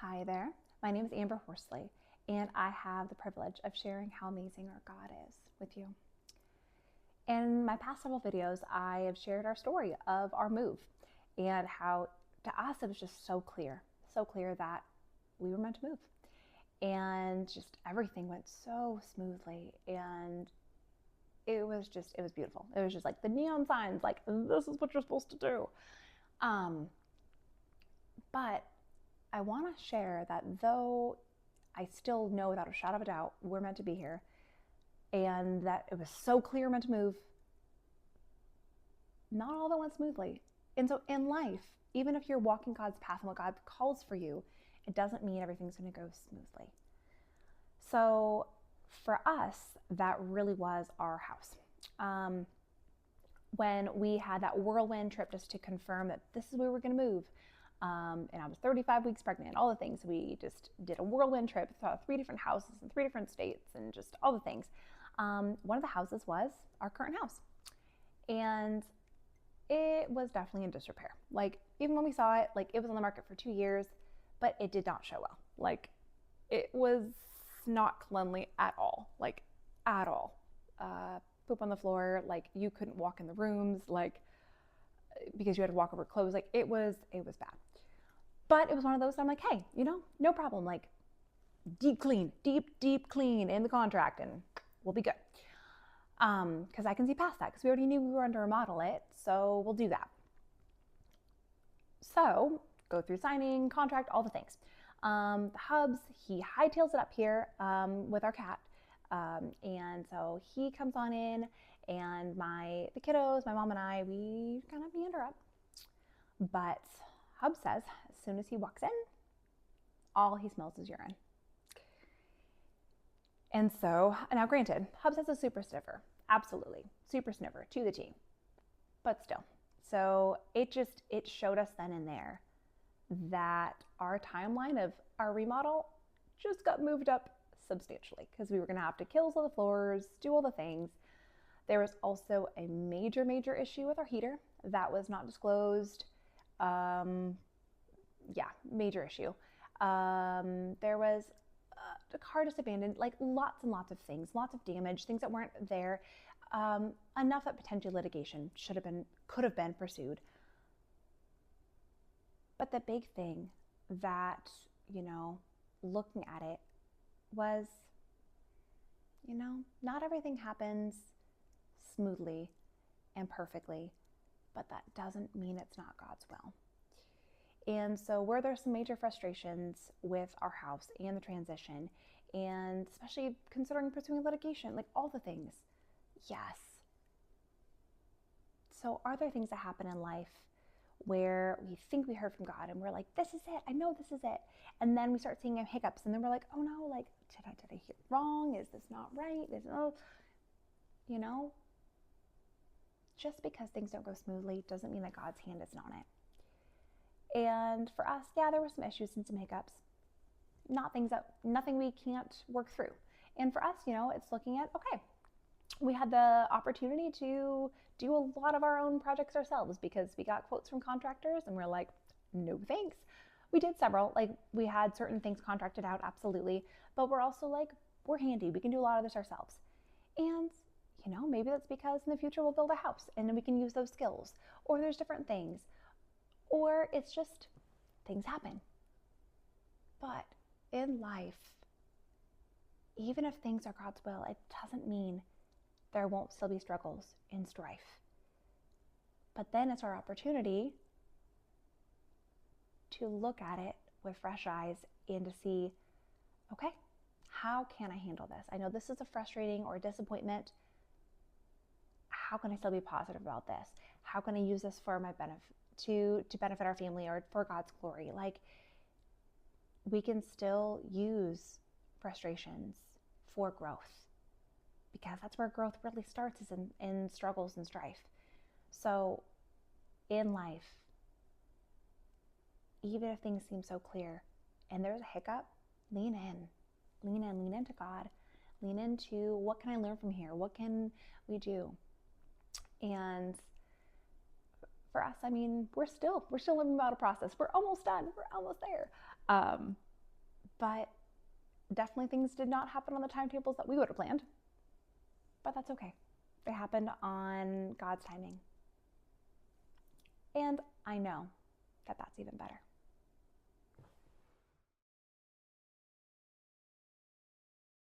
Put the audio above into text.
Hi there, my name is Amber Horsley, and I have the privilege of sharing how amazing our God is with you. In my past several videos, I have shared our story of our move and how to us it was just so clear that we were meant to move. And just everything went so smoothly, and it was beautiful. It was just like the neon signs, like, this is what you're supposed to do. But I want to share that though I still know without a shadow of a doubt we're meant to be here, and that it was so clear meant to move, not all that went smoothly. And so in life, even if you're walking God's path and what God calls for you, it doesn't mean everything's going to go smoothly. So for us, that really was our house. When we had that whirlwind trip just to confirm that this is where we're going to move, and I was 35 weeks pregnant, all the things. We just did a whirlwind trip, saw 3 different houses in 3 different states, and just all the things. One of the houses was our current house. And it was definitely in disrepair. Like, even when we saw it, like, it was on the market for 2 years, but it did not show well. Like, it was not cleanly at all. Like, at all. Poop on the floor. Like, you couldn't walk in the rooms. Like, because you had to walk over clothes. Like, it was bad. But it was one of those I'm like, hey, no problem. Like, deep clean in the contract, and we'll be good. Because I can see past that, because we already knew we were going to remodel it, so we'll do that. So, go through signing, contract, all the things. The hubs, he hightails it up here with our cat. And so he comes on in, and the kiddos, my mom and I, we kind of meander up. But Hub says, as soon as he walks in, all he smells is urine. And so, now granted, Hubs has a super sniffer. Absolutely. Super sniffer to the T. But still. So it showed us then and there that our timeline of our remodel just got moved up substantially, because we were going to have to kill all the floors, do all the things. There was also a major issue with our heater that was not disclosed. Major issue. There was the car just abandoned, like lots and lots of things, lots of damage, things that weren't there, enough that potentially litigation could have been pursued. But the big thing that, looking at it was, not everything happens smoothly and perfectly, but that doesn't mean it's not God's will. And so were there some major frustrations with our house and the transition, and especially considering pursuing litigation, like all the things? Yes. So are there things that happen in life where we think we heard from God and we're like, this is it, I know this is it. And then we start seeing hiccups, and then we're like, oh no, like, did I hear it wrong? Is this not right? Just because things don't go smoothly doesn't mean that God's hand isn't on it. And for us, there were some issues and some hiccups, nothing we can't work through. And for us, it's looking at, okay, we had the opportunity to do a lot of our own projects ourselves because we got quotes from contractors, and we're like, no thanks. We did several, like we had certain things contracted out, absolutely. But we're also like, we're handy. We can do a lot of this ourselves. And maybe that's because in the future we'll build a house and then we can use those skills, or there's different things. Or it's just things happen. But in life, even if things are God's will, it doesn't mean there won't still be struggles and strife. But then it's our opportunity to look at it with fresh eyes and to see, okay, how can I handle this? I know this is a frustrating or a disappointment. How can I still be positive about this? How can I use this for my benefit? To benefit our family or for God's glory. Like, we can still use frustrations for growth, because that's where growth really starts, is in struggles and strife. So in life, even if things seem so clear and there's a hiccup, lean into God, lean into, what can I learn from here? What can we do? And for us, I mean, we're still living about a process. We're almost done. We're almost there. but definitely things did not happen on the timetables that we would have planned. But that's okay. They happened on God's timing. And I know that that's even better.